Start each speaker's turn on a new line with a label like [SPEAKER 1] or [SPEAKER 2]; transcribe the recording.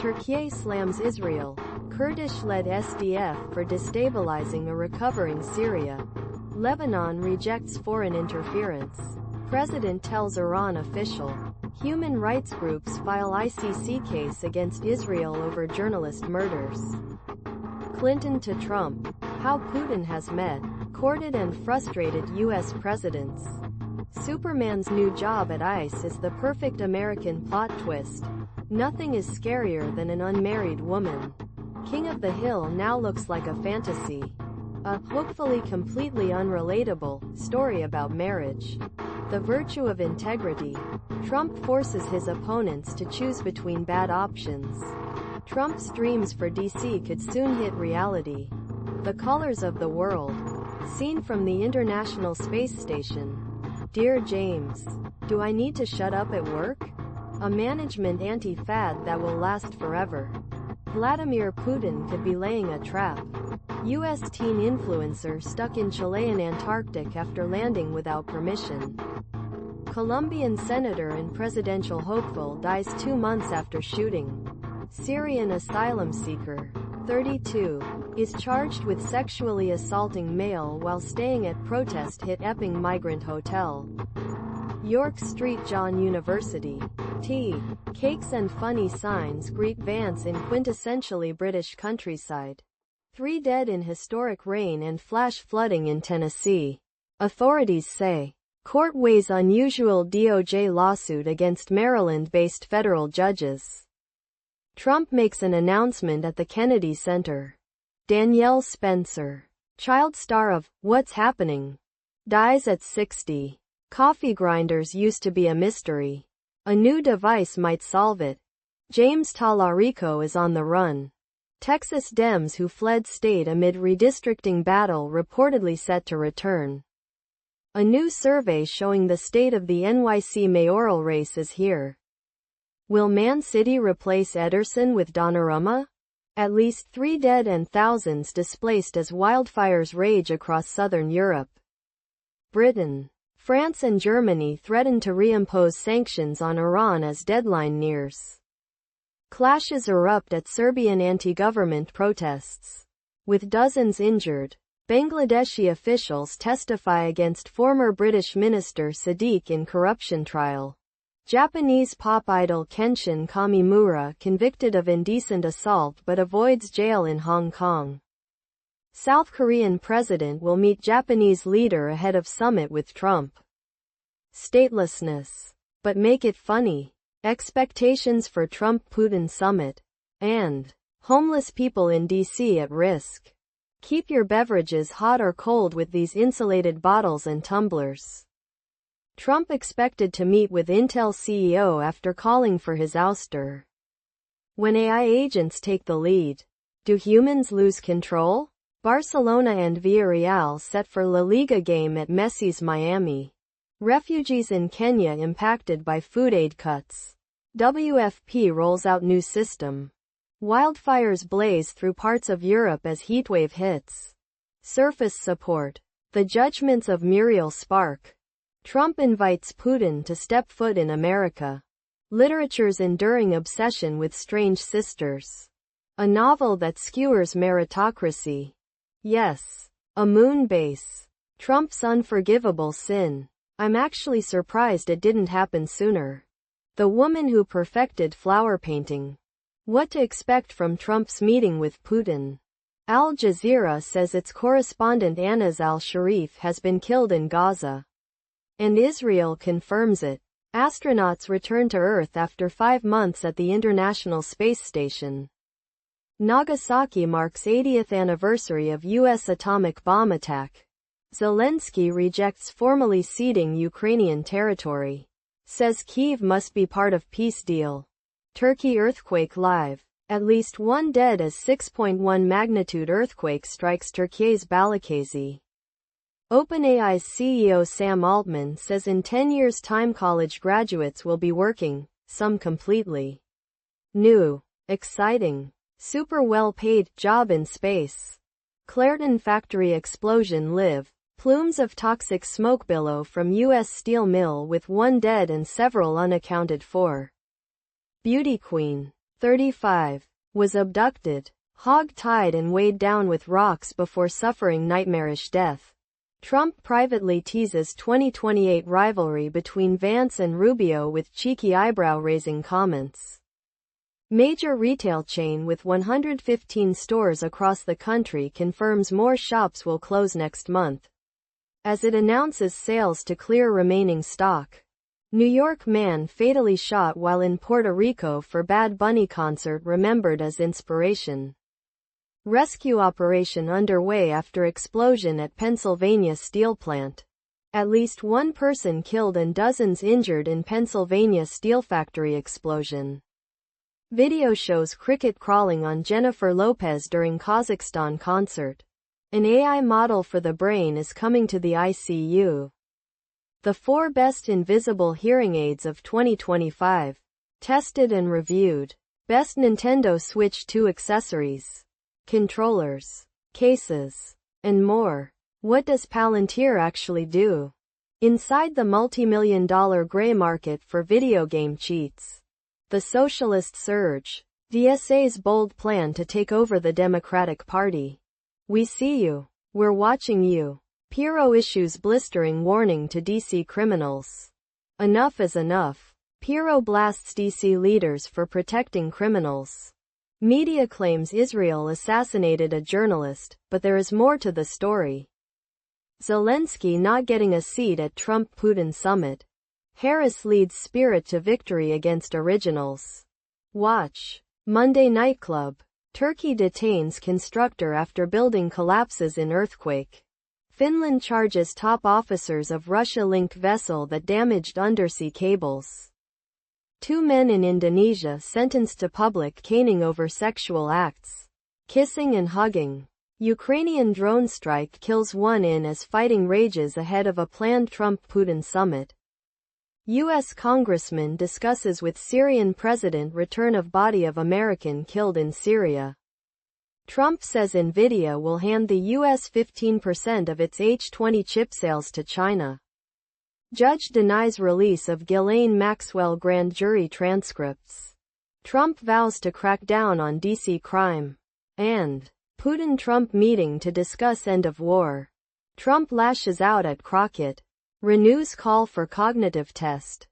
[SPEAKER 1] Turkiye slams Israel. Kurdish-led SDF for destabilizing a recovering Syria. Lebanon rejects foreign interference. President tells Iran official. Human rights groups file ICC case against Israel over journalist murders. Clinton to Trump. How Putin has met, courted and frustrated U.S. presidents. Superman's new job at ICE is the perfect American plot twist. Nothing is scarier than an unmarried woman. King of the Hill now looks like a fantasy. A, hopefully completely unrelatable, story about marriage. The virtue of integrity. Trump forces his opponents to choose between bad options. Trump's dreams for DC could soon hit reality. The colors of the world. Seen from the International Space Station. Dear James, do I need to shut up at work? A management anti-fad that will last forever. Vladimir Putin could be laying a trap. U.S. teen influencer stuck in Chilean Antarctic after landing without permission. Colombian senator and presidential hopeful dies 2 months after shooting. Syrian asylum seeker, 32, is charged with sexually assaulting male while staying at protest-hit Epping migrant hotel. York Street John University. Tea, cakes and funny signs greet Vance in quintessentially British countryside. 3 dead in historic rain and flash flooding in Tennessee. Authorities say. Court weighs unusual DOJ lawsuit against Maryland-based federal judges. Trump makes an announcement at the Kennedy Center. Danielle Spencer, child star of What's Happening, dies at 60. Coffee grinders used to be a mystery. A new device might solve it. James Tallarico is on the run. Texas Dems who fled state amid redistricting battle reportedly set to return. A new survey showing the state of the NYC mayoral race is here. Will Man City replace Ederson with Donnarumma? At least 3 dead and thousands displaced as wildfires rage across southern Europe. Britain, France and Germany threaten to reimpose sanctions on Iran as deadline nears. Clashes erupt at Serbian anti-government protests. With dozens injured, Bangladeshi officials testify against former British minister Sadiq in corruption trial. Japanese pop idol Kenshin Kamimura convicted of indecent assault but avoids jail in Hong Kong. South Korean president will meet Japanese leader ahead of summit with Trump. Statelessness. But make it funny. Expectations for Trump-Putin summit. And homeless people in DC at risk. Keep your beverages hot or cold with these insulated bottles and tumblers. Trump expected to meet with Intel CEO after calling for his ouster. When AI agents take the lead, do humans lose control? Barcelona and Villarreal set for La Liga game at Messi's Miami. Refugees in Kenya impacted by food aid cuts. WFP rolls out new system. Wildfires blaze through parts of Europe as heatwave hits. Surface support. The judgments of Muriel Spark. Trump invites Putin to step foot in America. Literature's enduring obsession with strange sisters. A novel that skewers meritocracy. Yes. A moon base. Trump's unforgivable sin. I'm actually surprised it didn't happen sooner. The woman who perfected flower painting. What to expect from Trump's meeting with Putin. Al Jazeera says its correspondent Anas al-Sharif has been killed in Gaza. And Israel confirms it. Astronauts return to Earth after 5 months at the International Space Station. Nagasaki marks 80th anniversary of U.S. atomic bomb attack. Zelensky rejects formally ceding Ukrainian territory. Says Kyiv must be part of peace deal. Turkey earthquake live. At least 1 dead as 6.1 magnitude earthquake strikes Turkiye's Balıkesir. OpenAI's CEO Sam Altman says in 10 years' time college graduates will be working, some completely new, exciting, super well-paid job in space. Clairton factory explosion live. Plumes of toxic smoke billow from U.S. steel mill with 1 dead and several unaccounted for. Beauty queen. 35, was abducted, hog-tied and weighed down with rocks before suffering nightmarish death. Trump privately teases 2028 rivalry between Vance and Rubio with cheeky eyebrow-raising comments. Major retail chain with 115 stores across the country confirms more shops will close next month, as it announces sales to clear remaining stock. New York man fatally shot while in Puerto Rico for Bad Bunny concert remembered as inspiration. Rescue operation underway after explosion at Pennsylvania steel plant. At least one person killed and dozens injured in Pennsylvania steel factory explosion. Video shows cricket crawling on Jennifer Lopez during Kazakhstan concert. An AI model for the brain is coming to the ICU. The 4 best invisible hearing aids of 2025. Tested and reviewed. Best Nintendo Switch 2 accessories, controllers, cases, and more. What does Palantir actually do? Inside the multi-million-dollar gray market for video game cheats. The socialist surge. DSA's bold plan to take over the Democratic Party. We see you. We're watching you. Pirro issues blistering warning to DC criminals. Enough is enough. Pirro blasts DC leaders for protecting criminals. Media claims Israel assassinated a journalist, but there is more to the story. Zelensky not getting a seat at Trump-Putin summit. Harris leads Spirit to victory against Originals. Watch. Monday nightclub. Turkey detains constructor after building collapses in earthquake. Finland charges top officers of Russia-linked vessel that damaged undersea cables. 2 men in Indonesia sentenced to public caning over sexual acts. Kissing and hugging. Ukrainian drone strike kills 1 as fighting rages ahead of a planned Trump-Putin summit. U.S. Congressman discusses with Syrian president return of body of American killed in Syria. Trump says Nvidia will hand the U.S. 15% of its H-20 chip sales to China. Judge denies release of Ghislaine Maxwell grand jury transcripts. Trump vows to crack down on D.C. crime. And Putin-Trump meeting to discuss end of war. Trump lashes out at Crockett. Renews call for cognitive test.